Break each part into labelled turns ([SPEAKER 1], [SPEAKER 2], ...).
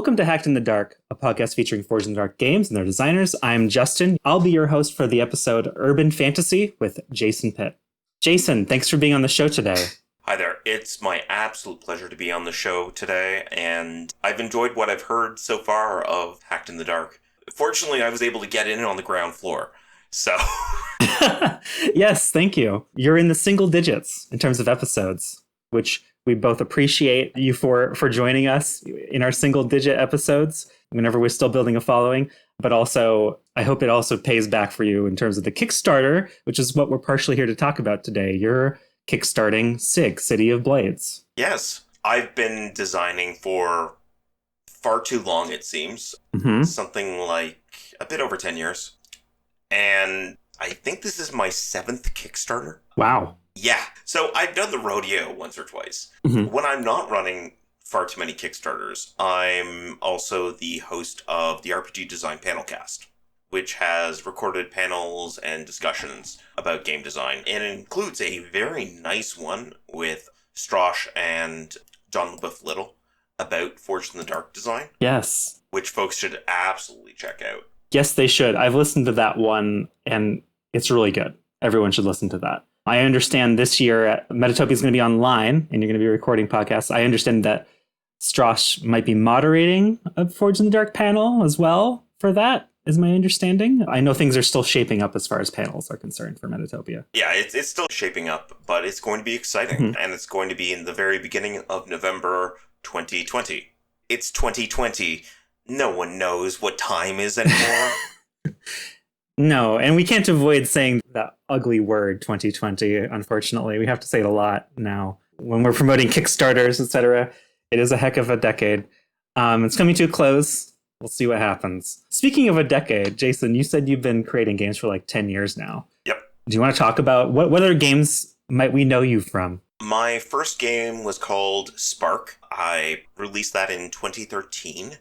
[SPEAKER 1] Welcome to Hacked in the Dark, a podcast featuring Forged in the Dark games and their designers. I'm Justin. I'll be your host for the episode Urban Fantasy with Jason Pitre. Jason, thanks for being on the show today.
[SPEAKER 2] Hi there. It's my absolute pleasure to be on the show today, and I've enjoyed what I've heard so far of Hacked in the Dark. Fortunately, I was able to get in on the ground floor, so...
[SPEAKER 1] Yes, thank you. You're in the single digits in terms of episodes, which we both appreciate you for joining us in our single digit episodes whenever we're still building a following. But also, I hope it also pays back for you in terms of the Kickstarter, which is what we're partially here to talk about today. You're kickstarting SIG, City of Blades.
[SPEAKER 2] Yes, I've been designing for far too long, it seems. Something like a bit over 10 years. And I think this is my 7th Kickstarter.
[SPEAKER 1] Wow.
[SPEAKER 2] Yeah. So I've done the rodeo once or twice. When I'm not running far too many Kickstarters, I'm also the host of the RPG Design Panelcast, which has recorded panels and discussions about game design, and it includes a very nice one with Strosh and John LaBeouf Little about Forged in the Dark design.
[SPEAKER 1] Yes.
[SPEAKER 2] Which folks should absolutely check out.
[SPEAKER 1] Yes, they should. I've listened to that one, and it's really good. Everyone should listen to that. I understand this year Metatopia is going to be online, and you're going to be recording podcasts. I understand that Strosh might be moderating a Forged in the Dark panel as well for that, is my understanding. I know things are still shaping up as far as panels are concerned for Metatopia.
[SPEAKER 2] Yeah, it's still shaping up, but it's going to be exciting, and it's going to be in the very beginning of November 2020. It's 2020. No one knows what time is anymore.
[SPEAKER 1] No, and we can't avoid saying that ugly word 2020, unfortunately. We have to say it a lot now. When we're promoting Kickstarters, etc., it is a heck of a decade. It's coming to a close. We'll see what happens. Speaking of a decade, Jason, you said you've been creating games for like 10 years now.
[SPEAKER 2] Yep.
[SPEAKER 1] Do you want to talk about what other games might we know you from?
[SPEAKER 2] My first game was called Spark. I released that in 2013,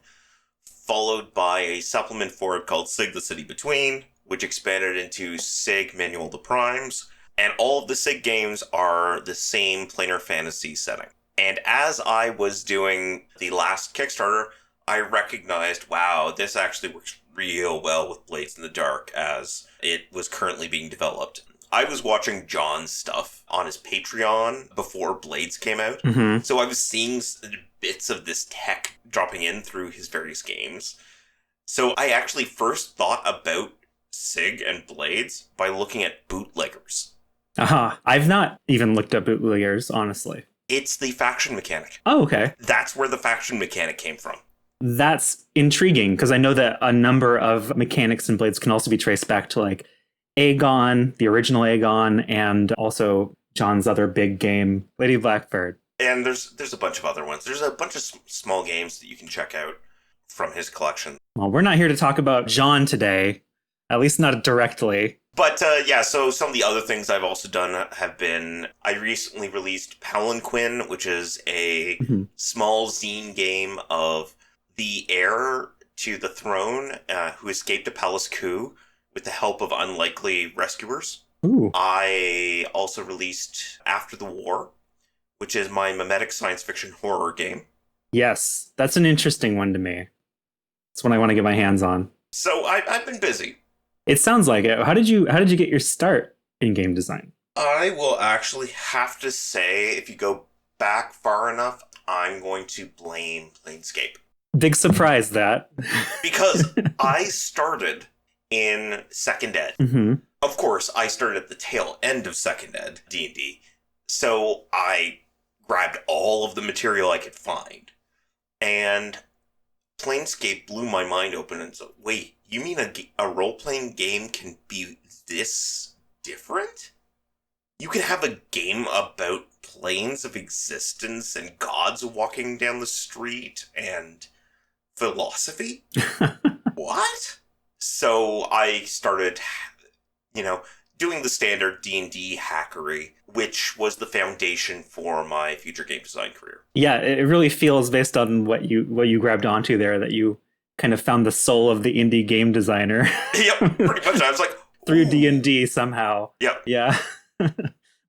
[SPEAKER 2] followed by a supplement for it called SIG, The City Between, which expanded into SIG Manual of the Primes. And all of the SIG games are the same planar fantasy setting. And as I was doing the last Kickstarter, I recognized, wow, this actually works real well with Blades in the Dark as it was currently being developed. I was watching John's stuff on his Patreon before Blades came out. So I was seeing bits of this tech dropping in through his various games. So I actually first thought about SIG and Blades by looking at bootleggers.
[SPEAKER 1] I've not even looked at bootleggers, honestly.
[SPEAKER 2] It's the faction mechanic.
[SPEAKER 1] Oh, okay.
[SPEAKER 2] That's where the faction mechanic came from.
[SPEAKER 1] That's intriguing, because I know that a number of mechanics in Blades can also be traced back to like Aegon, the original Aegon, and also John's other big game, Lady Blackbird.
[SPEAKER 2] And there's a bunch of other ones. There's a bunch of small games that you can check out from his collection.
[SPEAKER 1] Well, we're not here to talk about John today, at least not directly.
[SPEAKER 2] But yeah, so some of the other things I've also done have been, I recently released Palanquin, which is a small zine game of the heir to the throne who escaped a palace coup with the help of unlikely rescuers.
[SPEAKER 1] Ooh.
[SPEAKER 2] I also released After the War, which is my mimetic science fiction horror game.
[SPEAKER 1] Yes, that's an interesting one to me. It's one I want to get my hands on.
[SPEAKER 2] So I've been busy.
[SPEAKER 1] It sounds like it. How did you get your start in game design?
[SPEAKER 2] I will actually have to say, if you go back far enough, I'm going to blame Planescape.
[SPEAKER 1] Big surprise, that.
[SPEAKER 2] Because I started in Second Ed. Of course, I started at the tail end of Second Ed, D&D. So I grabbed all of the material I could find. And Planescape blew my mind open and said, wait, you mean a role-playing game can be this different? You can have a game about planes of existence and gods walking down the street and philosophy? What? So I started, doing the standard D&D hackery, which was the foundation for my future game design career.
[SPEAKER 1] Yeah, it really feels, based on what you grabbed onto there, that you kind of found the soul of the indie game designer.
[SPEAKER 2] Yep, pretty much. I was like,
[SPEAKER 1] through D&D somehow.
[SPEAKER 2] Yep.
[SPEAKER 1] Yeah.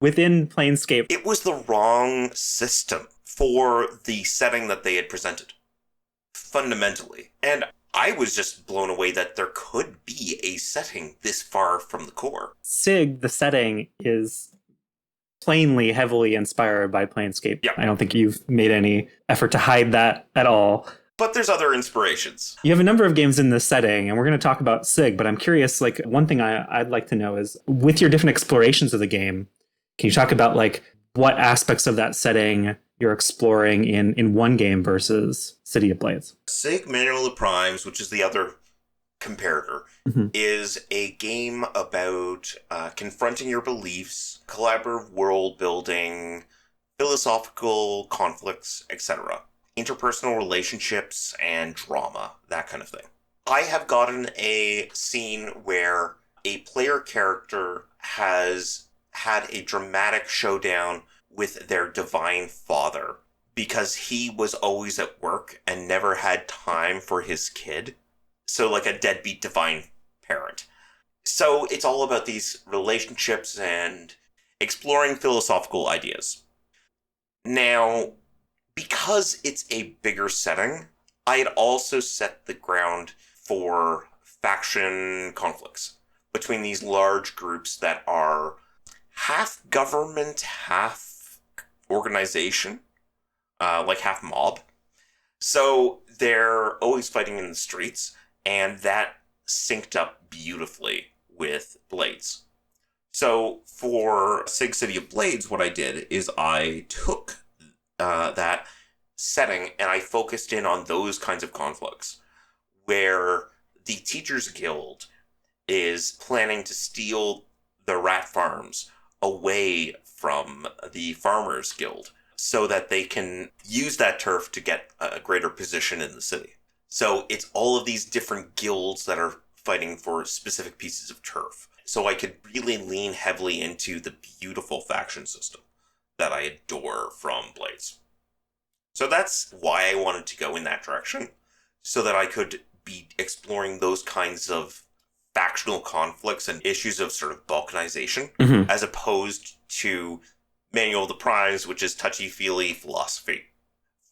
[SPEAKER 1] Within Planescape.
[SPEAKER 2] It was the wrong system for the setting that they had presented. fundamentally. And I was just blown away that there could be a setting this far from the core.
[SPEAKER 1] SIG, the setting, is plainly heavily inspired by Planescape.
[SPEAKER 2] Yeah.
[SPEAKER 1] I don't think you've made any effort to hide that at all.
[SPEAKER 2] But there's other inspirations.
[SPEAKER 1] You have a number of games in this setting, and we're going to talk about SIG, but I'm curious, like, one thing I'd like to know is, with your different explorations of the game, can you talk about, like, what aspects of that setting you're exploring in one game versus City of Blades?
[SPEAKER 2] SIG Manual of the Primes, which is the other comparator, is a game about confronting your beliefs, collaborative world building, philosophical conflicts, etc. Interpersonal relationships and drama, that kind of thing. I have gotten a scene where a player character has had a dramatic showdown with their divine father because he was always at work and never had time for his kid. So like a deadbeat divine parent. So it's all about these relationships and exploring philosophical ideas. Now, because it's a bigger setting, I had also set the ground for faction conflicts between these large groups that are half government, half organization, like half mob. So they're always fighting in the streets, and that synced up beautifully with Blades. So for SIG City of Blades, what I did is I took that setting and I focused in on those kinds of conflicts where the Teachers Guild is planning to steal the rat farms away from the Farmers Guild so that they can use that turf to get a greater position in the city. So it's all of these different guilds that are fighting for specific pieces of turf. So I could really lean heavily into the beautiful faction system that I adore from Blades. So that's why I wanted to go in that direction, so that I could be exploring those kinds of factional conflicts and issues of sort of balkanization, as opposed to Manual of the Primes, which is touchy-feely philosophy.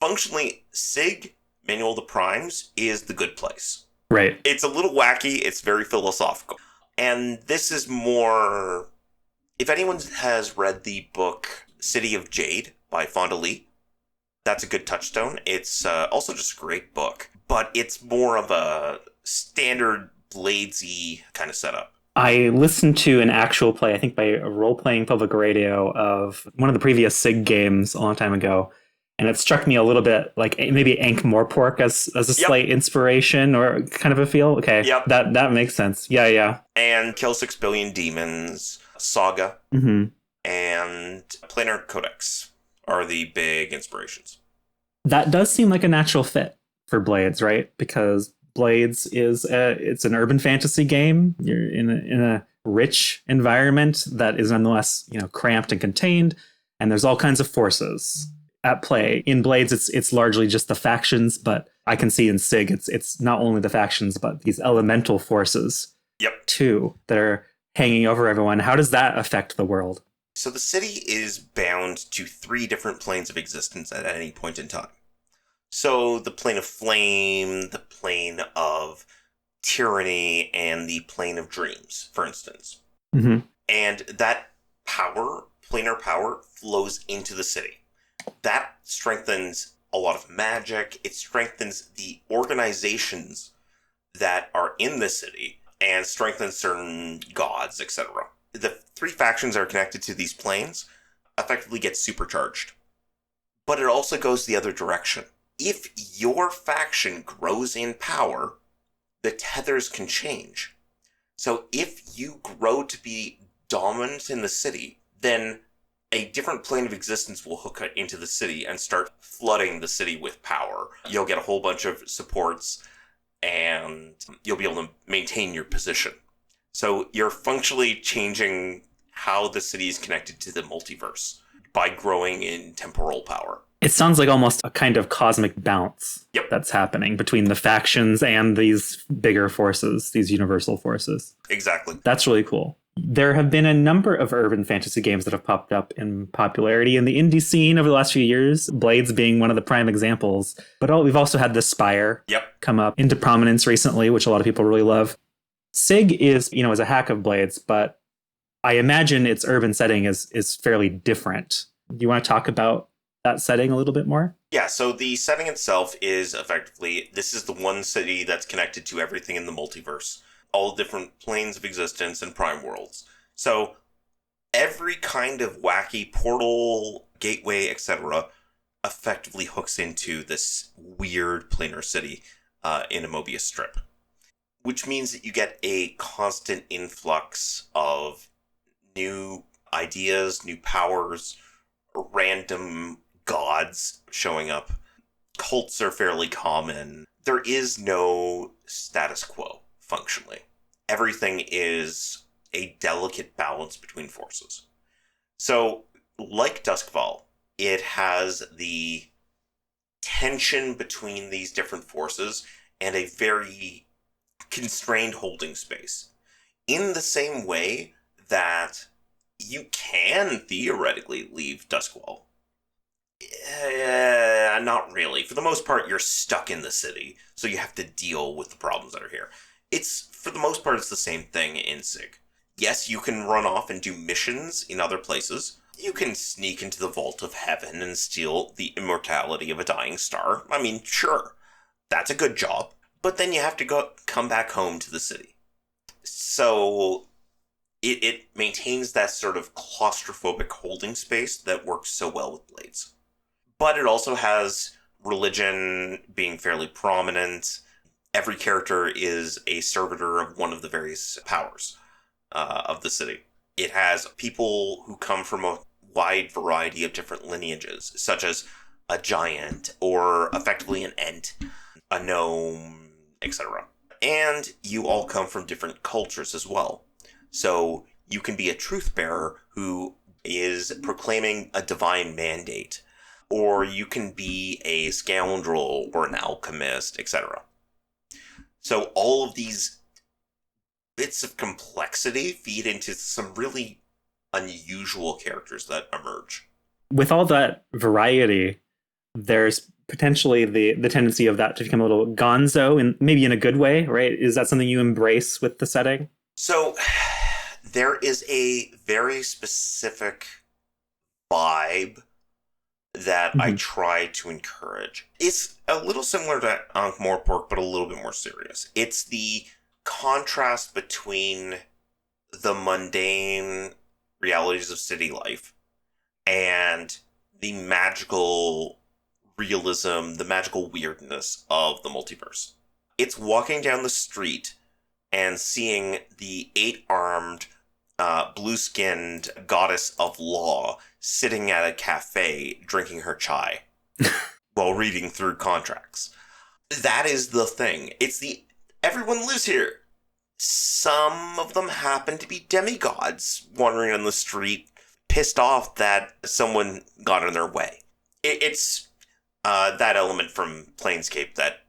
[SPEAKER 2] Functionally, SIG, Manual of the Primes, is the good place.
[SPEAKER 1] Right.
[SPEAKER 2] It's a little wacky, it's very philosophical. And this is more... If anyone has read the book City of Jade by Fonda Lee, that's a good touchstone. It's also just a great book, but it's more of a standard Bladesy kind of setup.
[SPEAKER 1] I listened to an actual play, I think by a role-playing public radio, of one of the previous SIG games a long time ago, and it struck me a little bit like maybe Ankh-Morpork as a slight inspiration or kind of a feel. Okay, that makes sense. Yeah.
[SPEAKER 2] And Kill 6 Billion Demons, Saga, and Planar Codex are the big inspirations.
[SPEAKER 1] That does seem like a natural fit for Blades, right? Because Blades is it's an urban fantasy game. You're in a rich environment that is nonetheless, cramped and contained, and there's all kinds of forces at play. In Blades, it's largely just the factions, but I can see in SIG it's not only the factions but these elemental forces, too, that are hanging over everyone. How does that affect the world?
[SPEAKER 2] So the city is bound to 3 different planes of existence at any point in time. So the plane of flame, the plane of tyranny, and the plane of dreams, for instance. And that power, planar power, flows into the city. That strengthens a lot of magic. It strengthens the organizations that are in the city and strengthens certain gods, etc. The 3 factions are connected to these planes effectively get supercharged. But it also goes the other direction. If your faction grows in power, the tethers can change. So if you grow to be dominant in the city, then a different plane of existence will hook into the city and start flooding the city with power. You'll get a whole bunch of supports, and you'll be able to maintain your position. So you're functionally changing how the city is connected to the multiverse by growing in temporal power.
[SPEAKER 1] It sounds like almost a kind of cosmic bounce that's happening between the factions and these bigger forces, these universal forces.
[SPEAKER 2] Exactly.
[SPEAKER 1] That's really cool. There have been a number of urban fantasy games that have popped up in popularity in the indie scene over the last few years, Blades being one of the prime examples. But we've also had the Spire come up into prominence recently, which a lot of people really love. SIG is a hack of Blades, but I imagine its urban setting is fairly different. Do you want to talk about that setting a little bit more?
[SPEAKER 2] Yeah, so the setting itself is effectively, this is the one city that's connected to everything in the multiverse. All different planes of existence and prime worlds. So every kind of wacky portal, gateway, etc. effectively hooks into this weird planar city in a Mobius strip. Which means that you get a constant influx of new ideas, new powers, random gods showing up. Cults are fairly common. There is no status quo, functionally. Everything is a delicate balance between forces. So, like Duskfall, it has the tension between these different forces and a very constrained holding space. In the same way that you can theoretically leave Duskwall. Not really. For the most part, you're stuck in the city, so you have to deal with the problems that are here. For the most part, it's the same thing in SIG. Yes, you can run off and do missions in other places. You can sneak into the Vault of Heaven and steal the immortality of a dying star. I mean, sure, that's a good job. But then you have to come back home to the city. So it maintains that sort of claustrophobic holding space that works so well with Blades. But it also has religion being fairly prominent. Every character is a servitor of one of the various powers of the city. It has people who come from a wide variety of different lineages, such as a giant or effectively an ent, a gnome, etc. And you all come from different cultures as well. So you can be a truth bearer who is proclaiming a divine mandate, or you can be a scoundrel or an alchemist, etc. So all of these bits of complexity feed into some really unusual characters that emerge.
[SPEAKER 1] With all that variety, there's potentially the tendency of that to become a little gonzo, and maybe in a good way, right? Is that something you embrace with the setting?
[SPEAKER 2] So there is a very specific vibe that I try to encourage. It's a little similar to Ankh-Morpork, but a little bit more serious. It's the contrast between the mundane realities of city life and the magical realism, the magical weirdness of the multiverse. It's walking down the street and seeing the 8-armed, blue-skinned goddess of law sitting at a cafe drinking her chai while reading through contracts. That is the thing. Everyone lives here. Some of them happen to be demigods wandering on the street, pissed off that someone got in their way. It's that element from Planescape that,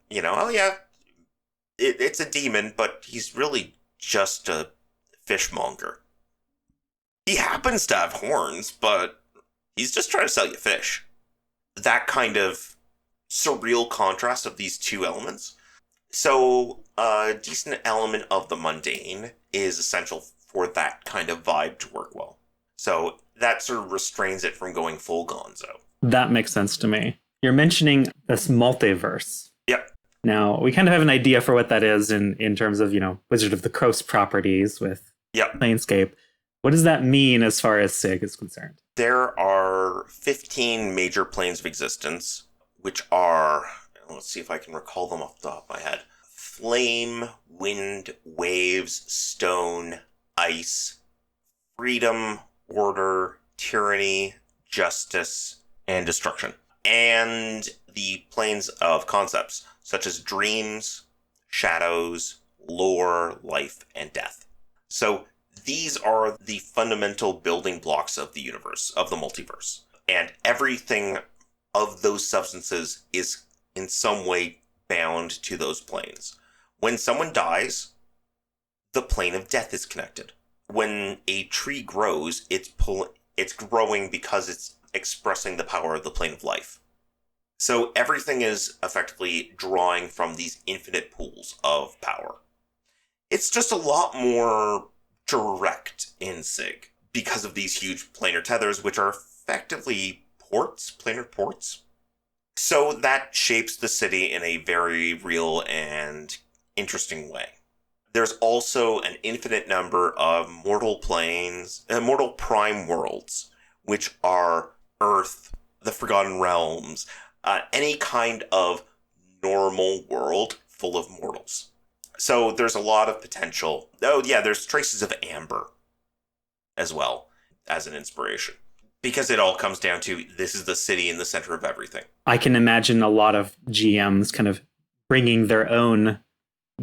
[SPEAKER 2] it's a demon, but he's really just a fishmonger. He happens to have horns, but he's just trying to sell you fish. That kind of surreal contrast of these two elements. So a decent element of the mundane is essential for that kind of vibe to work well. So that sort of restrains it from going full gonzo.
[SPEAKER 1] That makes sense to me. You're mentioning this multiverse.
[SPEAKER 2] Yep.
[SPEAKER 1] Now, we kind of have an idea for what that is in terms of, Wizard of the Coast properties with Planescape. What does that mean as far as SIG is concerned?
[SPEAKER 2] There are 15 major planes of existence, which are, let's see if I can recall them off the top of my head. Flame, wind, waves, stone, ice, freedom, order, tyranny, justice, and destruction. And the planes of concepts, such as dreams, shadows, lore, life, and death. So these are the fundamental building blocks of the universe, of the multiverse. And everything of those substances is in some way bound to those planes. When someone dies, the plane of death is connected. when a tree grows, it's growing because it's expressing the power of the plane of life. So everything is effectively drawing from these infinite pools of power. It's just a lot more direct in SIG because of these huge planar tethers, which are effectively planar ports. So that shapes the city in a very real and interesting way. There's also an infinite number of mortal prime worlds, which are Earth, the Forgotten Realms, any kind of normal world full of mortals. So there's a lot of potential. Oh yeah, there's traces of Amber as well as an inspiration. Because it all comes down to, this is the city in the center of everything.
[SPEAKER 1] I can imagine a lot of GMs kind of bringing their own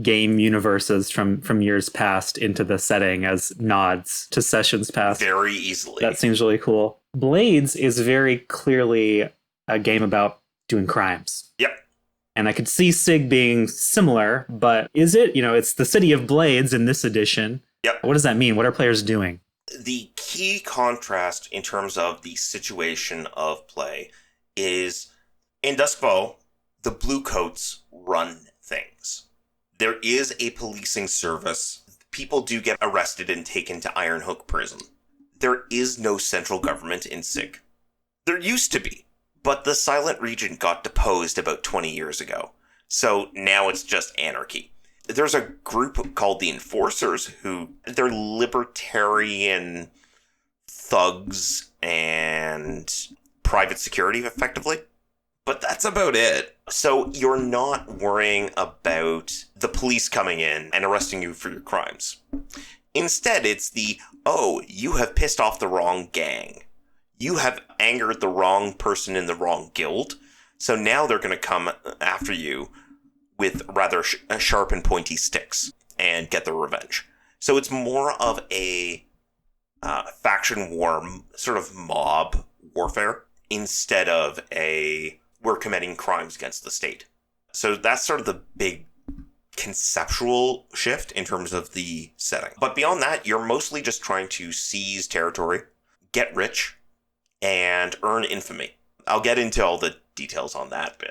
[SPEAKER 1] game universes from years past into the setting as nods to sessions past.
[SPEAKER 2] Very easily.
[SPEAKER 1] That seems really cool. Blades is very clearly a game about doing crimes.
[SPEAKER 2] Yep.
[SPEAKER 1] And I could see SIG being similar, but is it? It's the City of Blades in this edition.
[SPEAKER 2] Yep.
[SPEAKER 1] What does that mean? What are players doing?
[SPEAKER 2] The key contrast in terms of the situation of play is, in Duskfall, the Bluecoats run things. There is a policing service. People do get arrested and taken to Ironhook Prison. There is no central government in SIG. There used to be, but the Silent Regent got deposed about 20 years ago. So now it's just anarchy. There's a group called the Enforcers they're libertarian thugs and private security, effectively. But that's about it. So you're not worrying about the police coming in and arresting you for your crimes. Instead, it's you have pissed off the wrong gang. You have angered the wrong person in the wrong guild. So now they're going to come after you with rather sharp and pointy sticks and get their revenge. So it's more of a faction war, sort of mob warfare, instead of we're committing crimes against the state. So that's sort of the big conceptual shift in terms of the setting. But beyond that, you're mostly just trying to seize territory, get rich, and earn infamy. I'll get into all the details on that bit.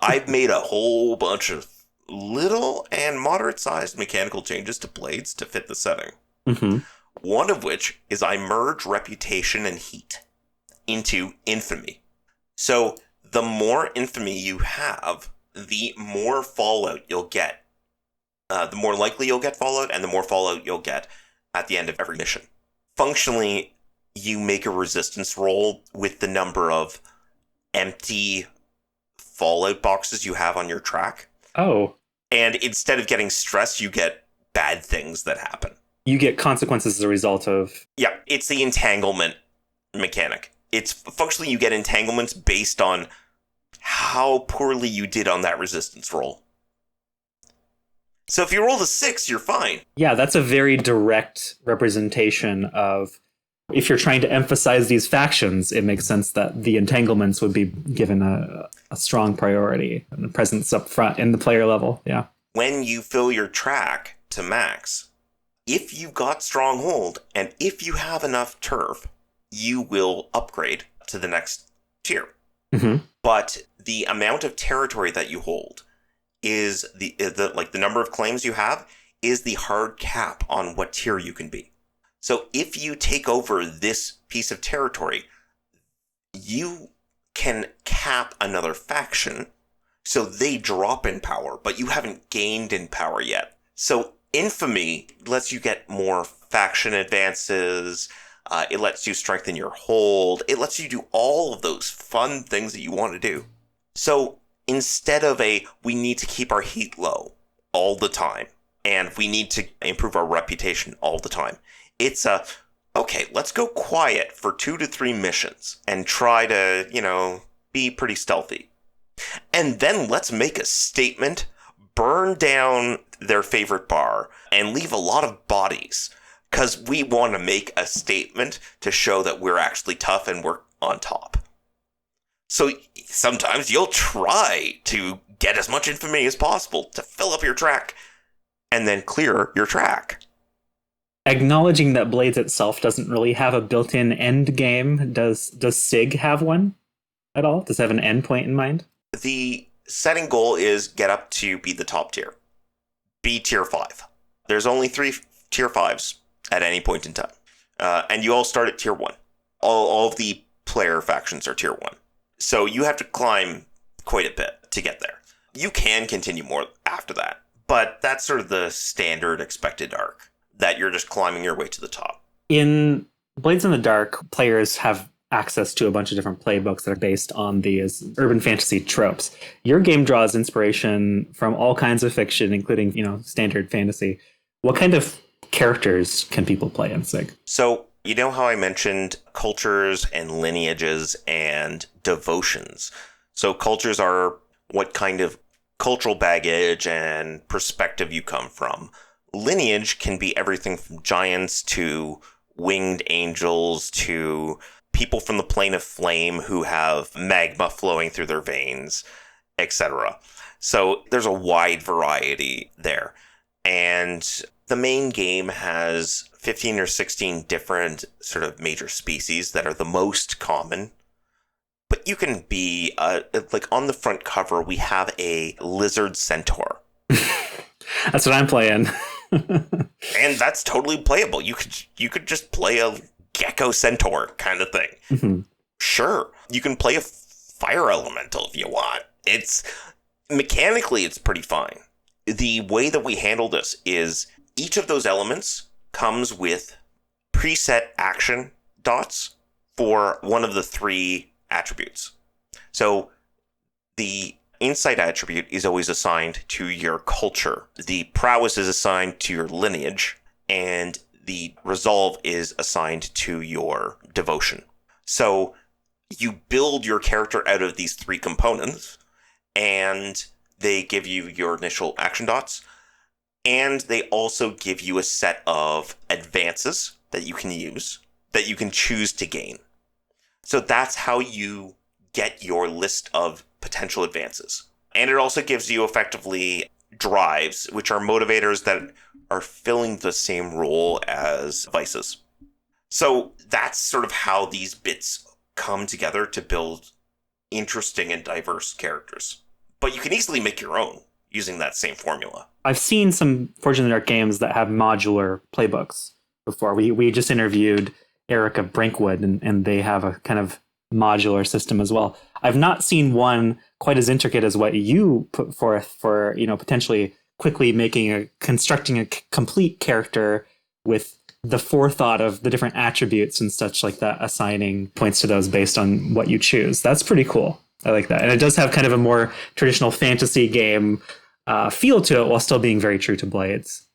[SPEAKER 2] I've made a whole bunch of little and moderate-sized mechanical changes to Blades to fit the setting.
[SPEAKER 1] Mm-hmm.
[SPEAKER 2] One of which is I merge reputation and heat into infamy. So the more infamy you have, the more fallout you'll get. The more likely you'll get fallout, and the more fallout you'll get at the end of every mission. Functionally, you make a resistance roll with the number of empty fallout boxes you have on your track.
[SPEAKER 1] Oh.
[SPEAKER 2] And instead of getting stress, you get bad things that happen.
[SPEAKER 1] You get consequences as a result of...
[SPEAKER 2] Yeah, it's the entanglement mechanic. It's functionally you get entanglements based on how poorly you did on that resistance roll. So if you roll a 6, you're fine.
[SPEAKER 1] Yeah, that's a very direct representation of... If you're trying to emphasize these factions, it makes sense that the entanglements would be given a strong priority and a presence up front in the player level. Yeah.
[SPEAKER 2] When you fill your track to max, if you've got Stronghold and if you have enough turf, you will upgrade to the next tier.
[SPEAKER 1] Mm-hmm.
[SPEAKER 2] But the amount of territory that you hold is the number of claims you have is the hard cap on what tier you can be. So if you take over this piece of territory, you can cap another faction, so they drop in power, but you haven't gained in power yet. So infamy lets you get more faction advances, it lets you strengthen your hold, it lets you do all of those fun things that you want to do. So instead of we need to keep our heat low all the time, and we need to improve our reputation all the time, it's okay, let's go quiet for 2 to 3 missions and try to, be pretty stealthy. And then let's make a statement, burn down their favorite bar, and leave a lot of bodies. Because we want to make a statement to show that we're actually tough and we're on top. So sometimes you'll try to get as much infamy as possible to fill up your track, and then clear your track.
[SPEAKER 1] Acknowledging that Blades itself doesn't really have a built-in end game, does SIG have one at all? Does it have an end point in mind?
[SPEAKER 2] The setting goal is get up to be the top tier. Be tier 5. There's only 3 tier 5s at any point in time. And you all start at tier 1. All of the player factions are tier 1. So you have to climb quite a bit to get there. You can continue more after that, but that's sort of the standard expected arc, that you're just climbing your way to the top.
[SPEAKER 1] In Blades in the Dark, players have access to a bunch of different playbooks that are based on these urban fantasy tropes. Your game draws inspiration from all kinds of fiction, including, standard fantasy. What kind of characters can people play in SIG?
[SPEAKER 2] So, you know how I mentioned cultures and lineages and devotions? So cultures are what kind of cultural baggage and perspective you come from. Lineage can be everything from giants to winged angels to people from the plane of flame who have magma flowing through their veins, etc. So there's a wide variety there. And the main game has 15 or 16 different sort of major species that are the most common. But you can be, like on the front cover, we have a lizard centaur.
[SPEAKER 1] That's what I'm playing.
[SPEAKER 2] And that's totally playable. You could just play a gecko centaur kind of thing.
[SPEAKER 1] Mm-hmm.
[SPEAKER 2] Sure. You can play a fire elemental if you want. Mechanically, it's pretty fine. The way that we handle this is each of those elements comes with preset action dots for one of the 3 attributes. So the insight attribute is always assigned to your culture. The prowess is assigned to your lineage, and the resolve is assigned to your devotion. So you build your character out of these 3 components, and they give you your initial action dots, and they also give you a set of advances that you can use, that you can choose to gain. So that's how you get your list of potential advances. And it also gives you effectively drives, which are motivators that are filling the same role as vices. So that's sort of how these bits come together to build interesting and diverse characters. But you can easily make your own using that same formula.
[SPEAKER 1] I've seen some Forged in the Dark games that have modular playbooks before. We just interviewed Erica Brinkwood, and they have a kind of modular system as well. I've not seen one quite as intricate as what you put forth for, potentially quickly constructing a complete character with the forethought of the different attributes and such like that, assigning points to those based on what you choose. That's pretty cool. I like that. And it does have kind of a more traditional fantasy game feel to it while still being very true to Blades,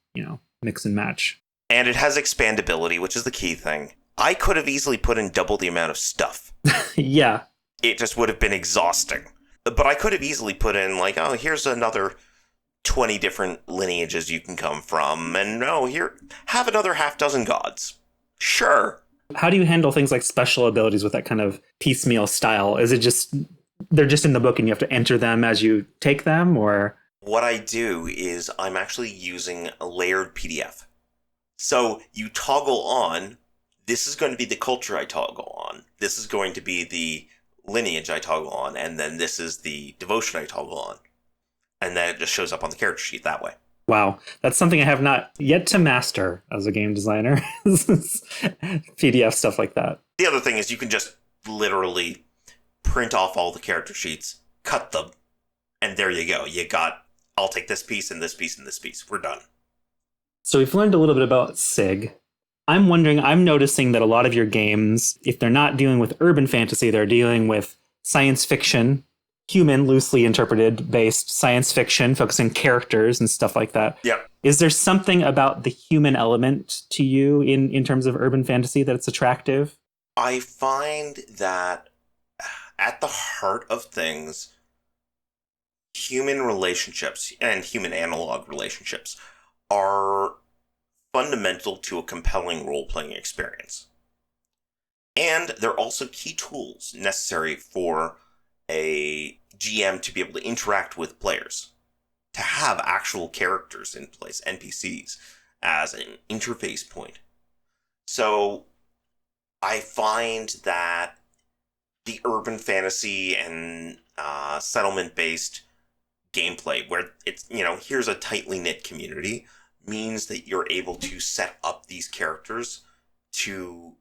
[SPEAKER 1] mix and match.
[SPEAKER 2] And it has expandability, which is the key thing. I could have easily put in double the amount of stuff.
[SPEAKER 1] Yeah.
[SPEAKER 2] It just would have been exhausting. But I could have easily put in here's another 20 different lineages you can come from. And here, have another half dozen gods. Sure.
[SPEAKER 1] How do you handle things like special abilities with that kind of piecemeal style? Is it just, they're just in the book and you have to enter them as you take them, or?
[SPEAKER 2] What I do is I'm actually using a layered PDF. So you toggle on, this is going to be the culture I toggle on. This is going to be the lineage I toggle on. And then this is the devotion I toggle on. And then it just shows up on the character sheet that way.
[SPEAKER 1] Wow. That's something I have not yet to master as a game designer. PDF stuff like that.
[SPEAKER 2] The other thing is you can just literally print off all the character sheets, cut them, and there you go. I'll take this piece and this piece and this piece. We're done.
[SPEAKER 1] So we've learned a little bit about SIG. I'm noticing that a lot of your games, if they're not dealing with urban fantasy, they're dealing with science fiction, human, loosely interpreted, based science fiction, focusing characters and stuff like that.
[SPEAKER 2] Yeah.
[SPEAKER 1] Is there something about the human element to you in terms of urban fantasy that's attractive?
[SPEAKER 2] I find that at the heart of things, human relationships and human analog relationships are fundamental to a compelling role-playing experience. And they're also key tools necessary for a GM to be able to interact with players, to have actual characters in place, NPCs, as an interface point. So I find that the urban fantasy and settlement-based gameplay, where it's, here's a tightly knit community, means that you're able to set up these characters to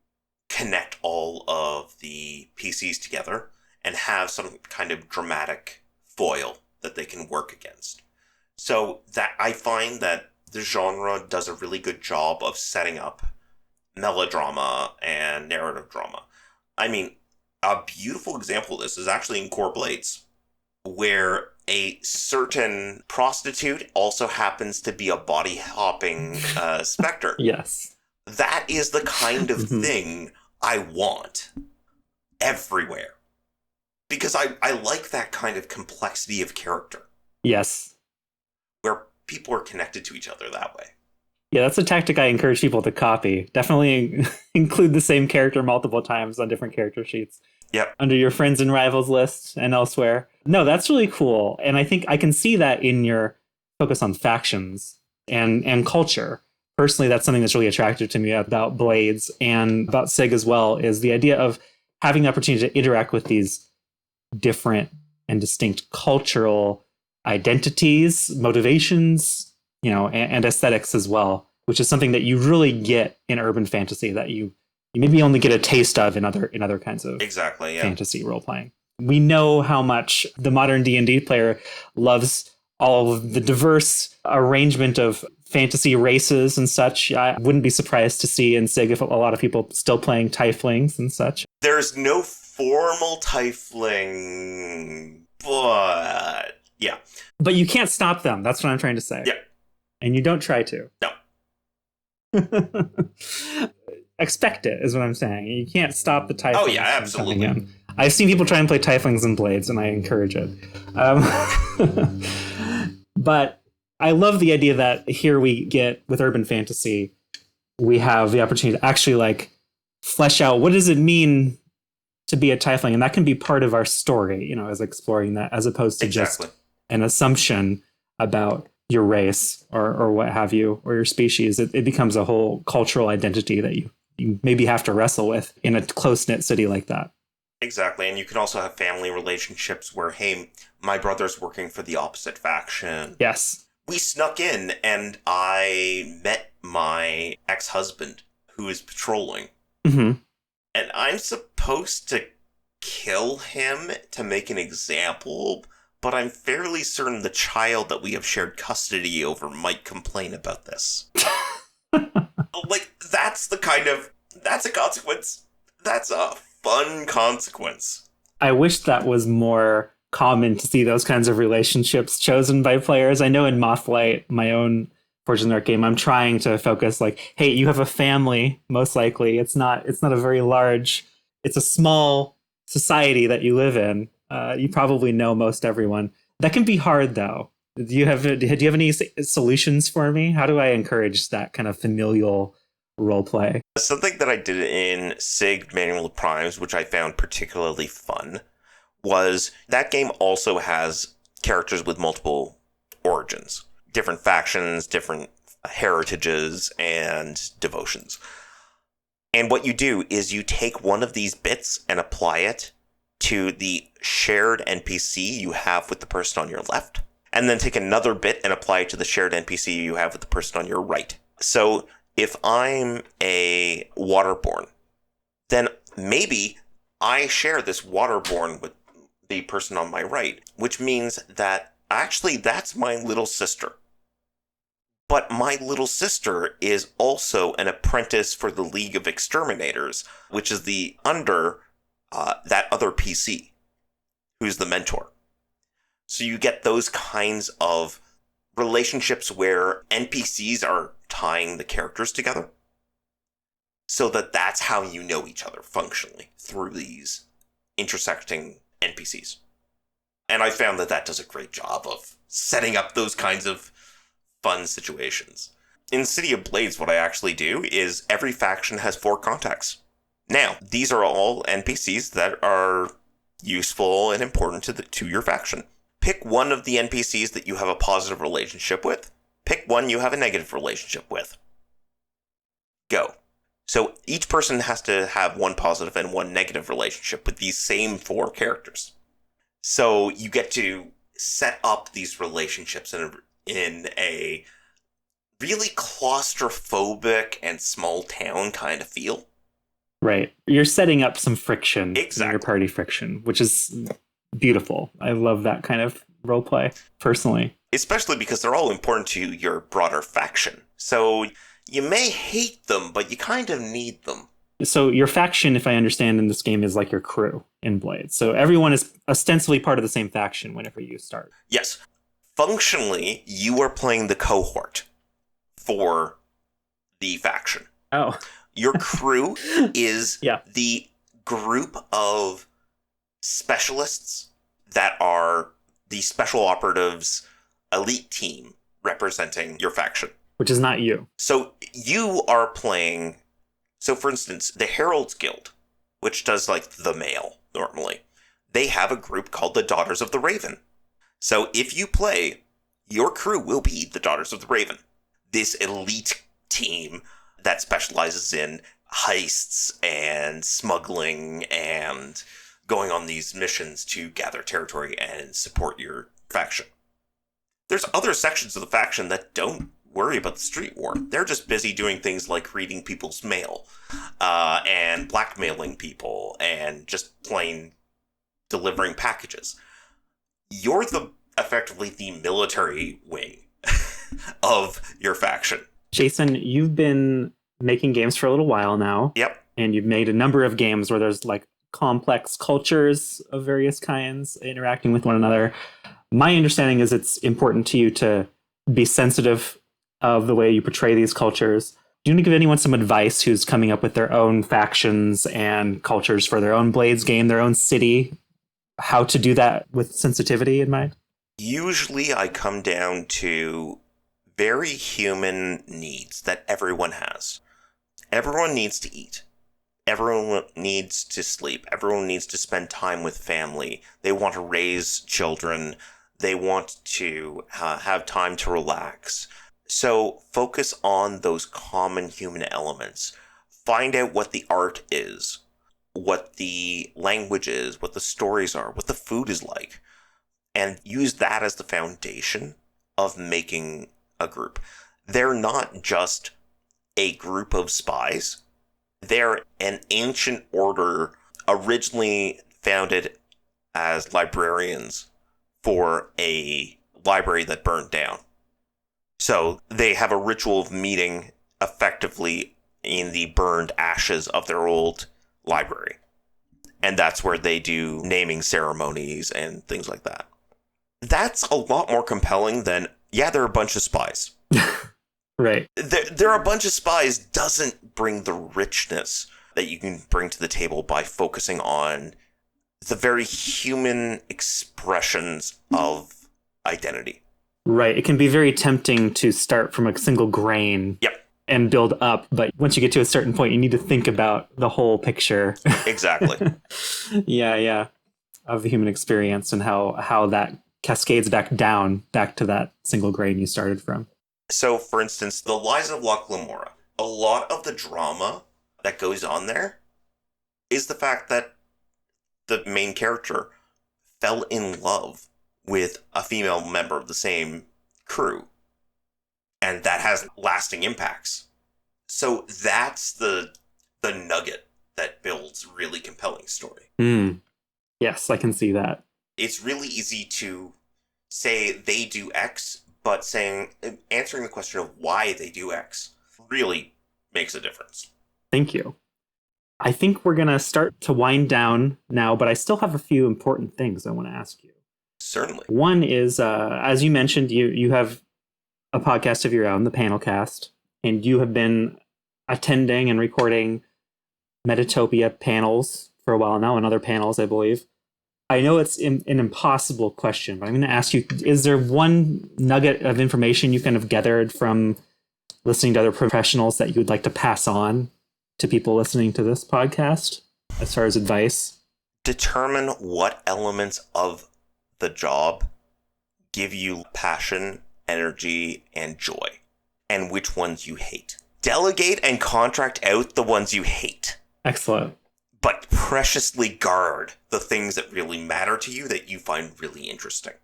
[SPEAKER 2] connect all of the PCs together and have some kind of dramatic foil that they can work against. So that I find that the genre does a really good job of setting up melodrama and narrative drama. I mean, a beautiful example of this is actually in Core Blades, where a certain prostitute also happens to be a body-hopping specter.
[SPEAKER 1] Yes.
[SPEAKER 2] That is the kind of thing I want everywhere. Because I like that kind of complexity of character.
[SPEAKER 1] Yes.
[SPEAKER 2] Where people are connected to each other that way.
[SPEAKER 1] Yeah, that's a tactic I encourage people to copy. Definitely include the same character multiple times on different character sheets.
[SPEAKER 2] Yep.
[SPEAKER 1] Under your friends and rivals list and elsewhere. No, that's really cool. And I think I can see that in your focus on factions and culture. Personally, that's something that's really attractive to me about Blades and about SIG as well, is the idea of having the opportunity to interact with these different and distinct cultural identities, motivations, and aesthetics as well, which is something that you really get in urban fantasy that you maybe only get a taste of in other kinds of fantasy role playing. We know how much the modern D&D player loves all of the diverse arrangement of fantasy races and such. I wouldn't be surprised to see in SIG if a lot of people still playing tieflings and such.
[SPEAKER 2] There's no formal tiefling, but yeah.
[SPEAKER 1] But you can't stop them. That's what I'm trying to say.
[SPEAKER 2] Yeah.
[SPEAKER 1] And you don't try to.
[SPEAKER 2] No.
[SPEAKER 1] Expect it is what I'm saying. You can't stop the tieflings.
[SPEAKER 2] Oh yeah, absolutely.
[SPEAKER 1] Coming in. I've seen people try and play tieflings and blades, and I encourage it. But I love the idea that here we get, with urban fantasy, we have the opportunity to actually flesh out what does it mean to be a tiefling, and that can be part of our story, as exploring that, as opposed to just an assumption about your race or what have you, or your species. It becomes a whole cultural identity that you maybe have to wrestle with in a close-knit city like that.
[SPEAKER 2] Exactly, and you can also have family relationships where, hey, my brother's working for the opposite faction.
[SPEAKER 1] Yes.
[SPEAKER 2] We snuck in, and I met my ex-husband, who is patrolling.
[SPEAKER 1] Mm-hmm.
[SPEAKER 2] And I'm supposed to kill him to make an example, but I'm fairly certain the child that we have shared custody over might complain about this. That's a consequence. That's a fun consequence.
[SPEAKER 1] I wish that was more common to see those kinds of relationships chosen by players. I know in Mothlight, my own Fortune Dark game, I'm trying to focus hey, you have a family, most likely. It's not a very large, it's a small society that you live in. You probably know most everyone. That can be hard though. Do you have any solutions for me? How do I encourage that kind of familial role play?
[SPEAKER 2] Something that I did in SIG Manual of Primes, which I found particularly fun, was that game also has characters with multiple origins, different factions, different heritages, and devotions. And what you do is you take one of these bits and apply it to the shared NPC you have with the person on your left, and then take another bit and apply it to the shared NPC you have with the person on your right. So if I'm a waterborn, then maybe I share this waterborn with the person on my right, which means that actually that's my little sister. But my little sister is also an apprentice for the League of Exterminators, which is the under that other PC, who's the mentor. So you get those kinds of relationships where NPCs are tying the characters together, so that that's how you know each other functionally, through these intersecting NPCs. And I found that does a great job of setting up those kinds of fun situations. In City of Blades, what I actually do is every faction has 4 contacts. Now, these are all NPCs that are useful and important to your faction. Pick one of the NPCs that you have a positive relationship with. Pick one you have a negative relationship with. go. So each person has to have one positive and one negative relationship with these same 4 characters. So you get to set up these relationships in a really claustrophobic and small town kind of feel.
[SPEAKER 1] Right. You're setting up some friction
[SPEAKER 2] Exactly.
[SPEAKER 1] in your party friction, which is beautiful. I love that kind of role play, personally.
[SPEAKER 2] Especially because they're all important to your broader faction. So you may hate them, but you kind of need them.
[SPEAKER 1] So your faction, if I understand in this game, is like your crew in Blade. So everyone is ostensibly part of the same faction whenever you start.
[SPEAKER 2] Yes. Functionally, you are playing the cohort for the faction.
[SPEAKER 1] Oh.
[SPEAKER 2] Your crew is
[SPEAKER 1] Yeah.
[SPEAKER 2] the group of specialists that are the special operatives elite team representing your faction.
[SPEAKER 1] Which is not you.
[SPEAKER 2] So you are playing... So, for instance, the Herald's Guild, which does, like, the mail, normally, they have a group called the Daughters of the Raven. So if you play, your crew will be the Daughters of the Raven. This elite team that specializes in heists and smuggling and going on these missions to gather territory and support your faction. There's other sections of the faction that don't worry about the street war. They're just busy doing things like reading people's mail and blackmailing people and just plain delivering packages. You're effectively the military wing of your faction.
[SPEAKER 1] Jason, you've been making games for a little while now.
[SPEAKER 2] Yep.
[SPEAKER 1] And you've made a number of games where there's like complex cultures of various kinds interacting with one another. My understanding is it's important to you to be sensitive of the way you portray these cultures. Do you want to give anyone some advice who's coming up with their own factions and cultures for their own Blades game, their own city, how to do that with sensitivity in mind?
[SPEAKER 2] Usually I come down to very human needs that everyone has. Everyone needs to eat. Everyone needs to sleep. Everyone needs to spend time with family. They want to raise children. They want to have time to relax. So focus on those common human elements. Find out what the art is, what the language is, what the stories are, what the food is like, and use that as the foundation of making a group. They're not just a group of spies. They're an ancient order originally founded as librarians for a library that burned down. So they have a ritual of meeting effectively in the burned ashes of their old library. And that's where they do naming ceremonies and things like that. That's a lot more compelling than, yeah, they're a bunch of spies.
[SPEAKER 1] Right.
[SPEAKER 2] They're a bunch of spies doesn't bring the richness that you can bring to the table by focusing on the very human expressions of identity.
[SPEAKER 1] Right. It can be very tempting to start from a single grain.
[SPEAKER 2] Yep.
[SPEAKER 1] And build up. But once you get to a certain point, you need to think about the whole picture.
[SPEAKER 2] Exactly.
[SPEAKER 1] Yeah. Of the human experience and how that cascades back to that single grain you started from.
[SPEAKER 2] So, for instance, the Lies of Locke Lamora, a lot of the drama that goes on there is the fact that the main character fell in love with a female member of the same crew. And that has lasting impacts. So that's the nugget that builds really compelling story.
[SPEAKER 1] Yes, I can see that.
[SPEAKER 2] It's really easy to say they do X, but answering the question of why they do X really makes a difference.
[SPEAKER 1] Thank you. I think we're going to start to wind down now, but I still have a few important things I want to ask you.
[SPEAKER 2] Certainly.
[SPEAKER 1] One is, as you mentioned, you have a podcast of your own, the Panelcast, and you have been attending and recording Metatopia panels for a while now, and other panels, I believe. I know it's an impossible question, but I'm going to ask you, is there one nugget of information you kind of gathered from listening to other professionals that you would like to pass on to people listening to this podcast as far as advice?
[SPEAKER 2] Determine what elements of the job give you passion, energy, and joy, and which ones you hate. Delegate and contract out the ones you hate.
[SPEAKER 1] Excellent.
[SPEAKER 2] But preciously guard the things that really matter to you that you find really interesting.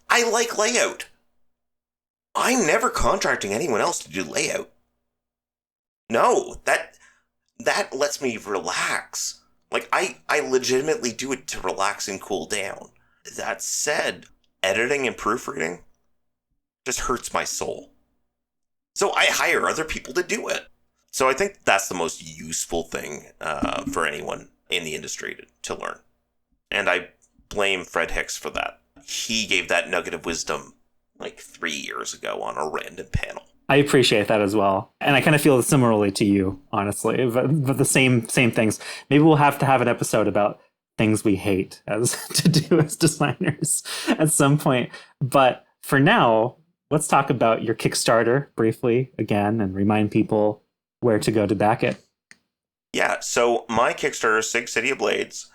[SPEAKER 2] I like layout. I'm never contracting anyone else to do layout. No, that lets me relax. Like, I legitimately do it to relax and cool down. That said, editing and proofreading just hurts my soul. So I hire other people to do it. So I think that's the most useful thing for anyone in the industry to learn. And I blame Fred Hicks for that. He gave that nugget of wisdom like 3 years ago on a random panel.
[SPEAKER 1] I appreciate that as well. And I kind of feel similarly to you, honestly, but the same things. Maybe we'll have to have an episode about things we hate as to do as designers at some point. But for now, let's talk about your Kickstarter briefly again and remind people where to go to back it.
[SPEAKER 2] Yeah, so my Kickstarter, Sig City of Blades,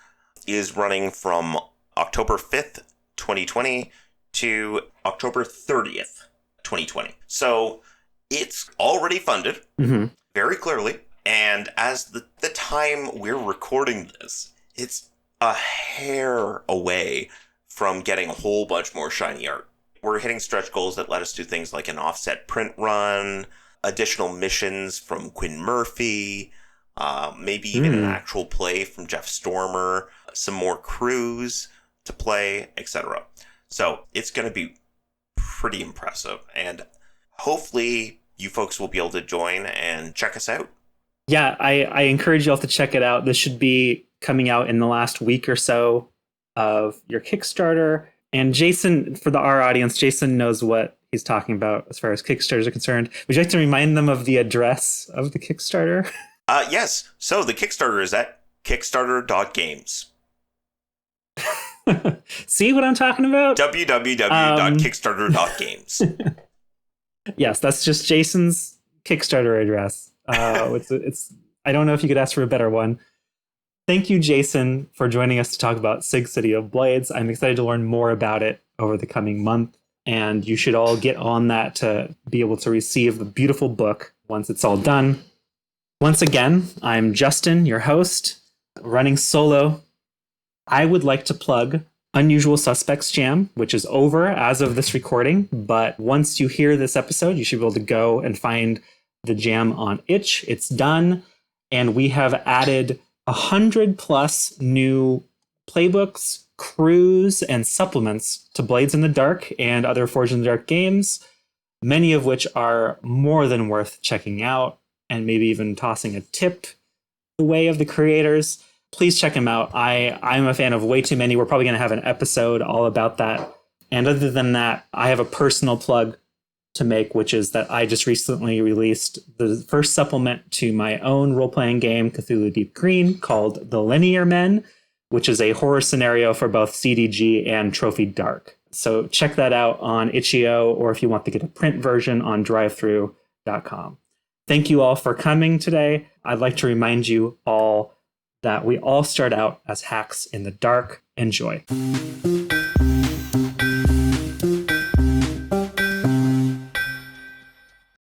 [SPEAKER 2] is running from October 5th, 2020 to October 30th, 2020. So it's already funded, very clearly. And as the time we're recording this, it's a hair away from getting a whole bunch more shiny art. We're hitting stretch goals that let us do things like an offset print run, additional missions from Quinn Murphy, maybe even an actual play from Jeff Stormer, some more crews to play, etc. So it's going to be pretty impressive. And hopefully you folks will be able to join and check us out.
[SPEAKER 1] Yeah, I encourage you all to check it out. This should be coming out in the last week or so of your Kickstarter. And Jason, for our audience, Jason knows what he's talking about as far as Kickstarters are concerned. Would you like to remind them of the address of the Kickstarter?
[SPEAKER 2] Yes. So the Kickstarter is at kickstarter.games.
[SPEAKER 1] See what I'm talking about?
[SPEAKER 2] www.kickstarter.games.
[SPEAKER 1] Yes, that's just Jason's Kickstarter address. It's I don't know if you could ask for a better one. Thank you, Jason, for joining us to talk about Sig City of Blades. I'm excited to learn more about it over the coming month, and you should all get on that to be able to receive the beautiful book once it's all done. Once again, I'm Justin, your host, running solo. I would like to plug Unusual Suspects Jam, which is over as of this recording, but once you hear this episode, you should be able to go and find the jam on itch. It's done, and we have added 100+ new playbooks, crews, and supplements to Blades in the Dark and other Forged in the Dark games, many of which are more than worth checking out and maybe even tossing a tip the way of the creators. Please check them out. I'm a fan of way too many. We're probably going to have an episode all about that. And other than that, I have a personal plug to make, which is that I just recently released the first supplement to my own role-playing game, Cthulhu Deep Green, called The Linear Men, which is a horror scenario for both CDG and Trophy Dark. So check that out on itch.io, or if you want to get a print version on drivethrough.com. Thank you all for coming today. I'd like to remind you all that we all start out as hacks in the dark. Enjoy.